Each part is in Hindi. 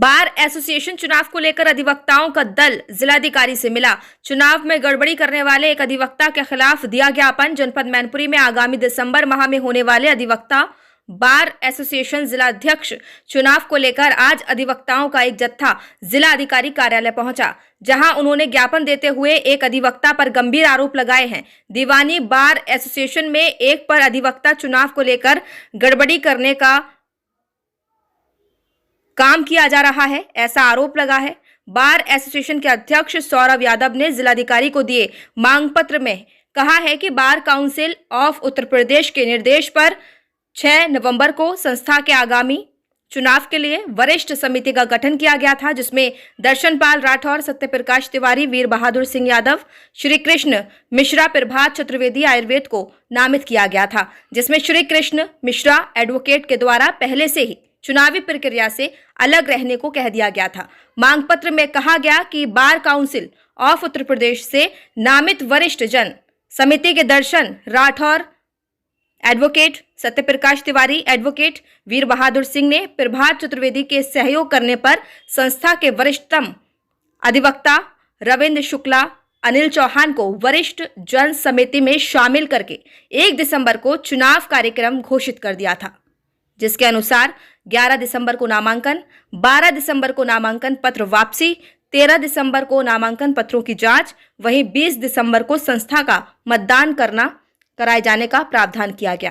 बार एसोसिएशन चुनाव को लेकर अधिवक्ताओं का दल जिलाधिकारी से मिला। चुनाव में गड़बड़ी करने वाले एक अधिवक्ता के खिलाफ दिया ज्ञापन। जनपद मैनपुरी में आगामी दिसंबर माह में होने वाले अधिवक्ता बार एसोसिएशन जिलाध्यक्ष चुनाव को लेकर आज अधिवक्ताओं का एक जत्था जिला अधिकारी कार्यालय पहुंचा, जहां उन्होंने ज्ञापन देते हुए एक अधिवक्ता पर गंभीर आरोप लगाए हैं। दीवानी बार एसोसिएशन में एक पर अधिवक्ता चुनाव को लेकर गड़बड़ी करने का काम किया जा रहा है, ऐसा आरोप लगा है। बार एसोसिएशन के अध्यक्ष सौरभ यादव ने जिलाधिकारी को दिए मांग पत्र में कहा है कि bar council of Uttar Pradesh के निर्देश पर 6 नवंबर को संस्था के आगामी चुनाव के लिए वरिष्ठ समिति का गठन किया गया था, जिसमें दर्शनपाल राठौर, सत्यप्रकाश तिवारी, वीर बहादुर सिंह यादव, श्री कृष्ण मिश्रा, प्रभात चतुर्वेदी आयुर्वेद को नामित किया गया था, जिसमें श्री कृष्ण मिश्रा एडवोकेट के द्वारा पहले से ही चुनावी प्रक्रिया से अलग रहने को कह दिया गया था। मांग पत्र में कहा गया कि bar council of Uttar Pradesh से नामित वरिष्ठ जन समिति के दर्शन राठौर एडवोकेट, सत्यप्रकाश तिवारी एडवोकेट, वीर बहादुर सिंह ने प्रभात चतुर्वेदी के सहयोग करने पर संस्था के वरिष्ठतम अधिवक्ता रविंद्र शुक्ला, अनिल चौहान को वरिष्ठ जन समिति में शामिल करके 1 दिसंबर को चुनाव कार्यक्रम घोषित कर दिया था, जिसके अनुसार 11 दिसंबर को नामांकन, 12 दिसंबर को नामांकन पत्र वापसी, 13 दिसंबर को नामांकन पत्रों की जांच, वहीं 20 दिसंबर को संस्था का मतदान कराए जाने का प्रावधान किया गया।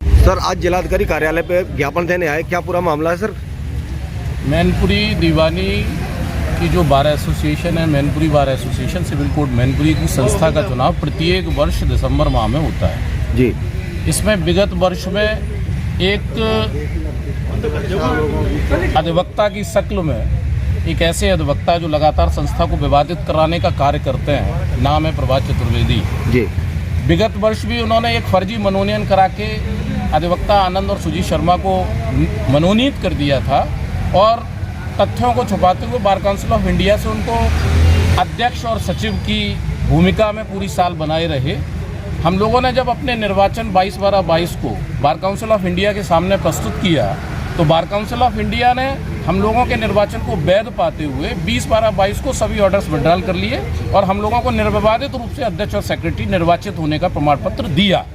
सर, आज जिलाधिकारी कार्यालय पे ज्ञापन देने आए, क्या पूरा मामला है सर? मैनपुरी दीवानी की जो बार एसोसिएशन है, Mainpuri bar association civil court Mainpuri की संस्था का चुनाव प्रत्येक वर्ष दिसंबर माह में होता है जी। इसमें विगत वर्ष में एक अधिवक्ता की शक्ल में एक ऐसे अधिवक्ता जो लगातार संस्था को विवादित कराने का कार्य करते हैं, नाम है प्रभात चतुर्वेदी जी। विगत वर्ष भी उन्होंने एक फर्जी मनोनयन करा के अधिवक्ता आनंद और सुजीत शर्मा को मनोनीत कर दिया था और तथ्यों को छुपाते हुए बार काउंसिल ऑफ इंडिया से उनको अध्यक्ष और सचिव की भूमिका में पूरी साल बनाए रहे। हम लोगों ने जब अपने निर्वाचन 22/12/22 को बार काउंसिल ऑफ इंडिया के सामने प्रस्तुत किया तो बार काउंसिल ऑफ इंडिया ने हम लोगों के निर्वाचन को वैध पाते हुए 20/12/22 को सभी ऑर्डर्स विड्रॉल कर लिए और हम लोगों को निर्विवादित रूप से अध्यक्ष और सेक्रेटरी निर्वाचित होने का प्रमाण पत्र दिया।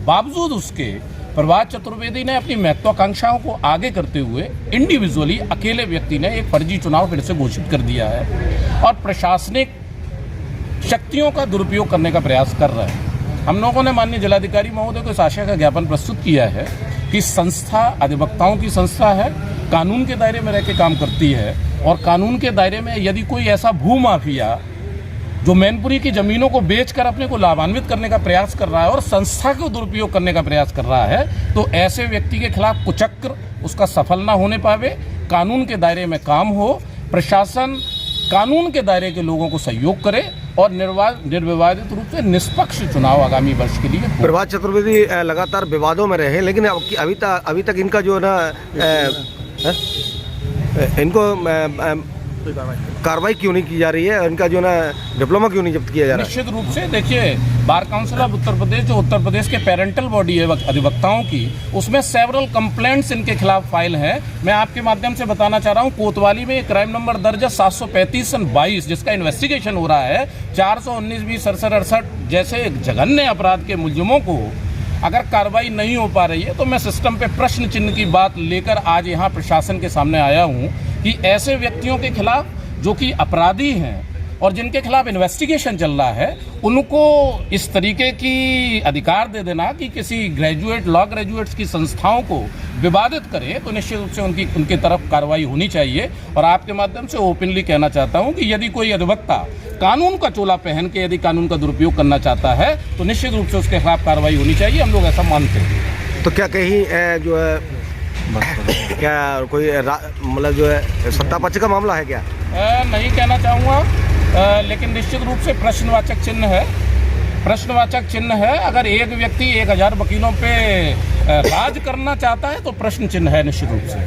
बावजूद उसके प्रभात चतुर्वेदी ने अपनी महत्वाकांक्षाओं को आगे करते हुए इंडिविजुअली अकेले व्यक्ति ने एक फर्जी चुनाव फिर से घोषित कर दिया है और प्रशासनिक शक्तियों का दुरुपयोग करने का प्रयास कर रहा है। हम लोगों ने माननीय जिलाधिकारी महोदय को इस आशय का ज्ञापन प्रस्तुत किया है कि संस्था अधिवक्ताओं की संस्था है, कानून के दायरे में रह के काम करती है और कानून के दायरे में यदि कोई ऐसा भूमाफिया जो मैनपुरी की जमीनों को बेचकर अपने को लाभान्वित करने का प्रयास कर रहा है और संस्था को दुरुपयोग करने का प्रयास कर रहा है, तो ऐसे व्यक्ति के खिलाफ कुचक्र उसका सफल ना होने पावे, कानून के दायरे में काम हो, प्रशासन कानून के दायरे के लोगों को सहयोग करे और निर्विवादित रूप से निष्पक्ष चुनाव आगामी वर्ष के लिए। प्रभात चतुर्वेदी लगातार विवादों में रहे, लेकिन अभी तक इनका जो है ना इनको कार्रवाई क्यों नहीं की जा रही है? इनका जो ना डिप्लोमा क्यों नहीं जब्त किया जा रहा है? निश्चित रूप से देखिए, bar council of Uttar Pradesh जो उत्तर प्रदेश के पेरेंटल बॉडी है अधिवक्ताओं की, उसमें सेवरल कंप्लेंट्स इनके खिलाफ फाइल है। मैं आपके माध्यम से बताना चाह रहा हूँ, कोतवाली में एक क्राइम नंबर दर्ज है 735/22 जिसका इन्वेस्टिगेशन हो रहा है। 419, 20, 67, जैसे जघन्य अपराध के मुलजिमों को अगर कार्रवाई नहीं हो पा रही है तो मैं सिस्टम पे प्रश्न चिन्ह की बात लेकर आज यहाँ प्रशासन के सामने आया हूँ कि ऐसे व्यक्तियों के खिलाफ जो कि अपराधी हैं और जिनके खिलाफ इन्वेस्टिगेशन चल रहा है, उनको इस तरीके की अधिकार दे देना कि किसी लॉ ग्रेजुएट्स की संस्थाओं को विवादित करे, तो निश्चित रूप से उनकी तरफ कार्रवाई होनी चाहिए। और आपके माध्यम से ओपनली कहना चाहता हूं कि यदि कोई अधिवक्ता कानून का चोला पहन के यदि कानून का दुरुपयोग करना चाहता है तो निश्चित रूप से उसके खिलाफ कार्रवाई होनी चाहिए। हम लोग ऐसा मानते हैं। तो क्या कहीं जो है क्या कोई मतलब जो है सत्ता पक्ष का मामला है क्या? नहीं कहना चाहूँगा, लेकिन निश्चित रूप से प्रश्नवाचक चिन्ह है। अगर एक व्यक्ति 1000 वकीलों पे राज करना चाहता है तो प्रश्न चिन्ह है निश्चित रूप से।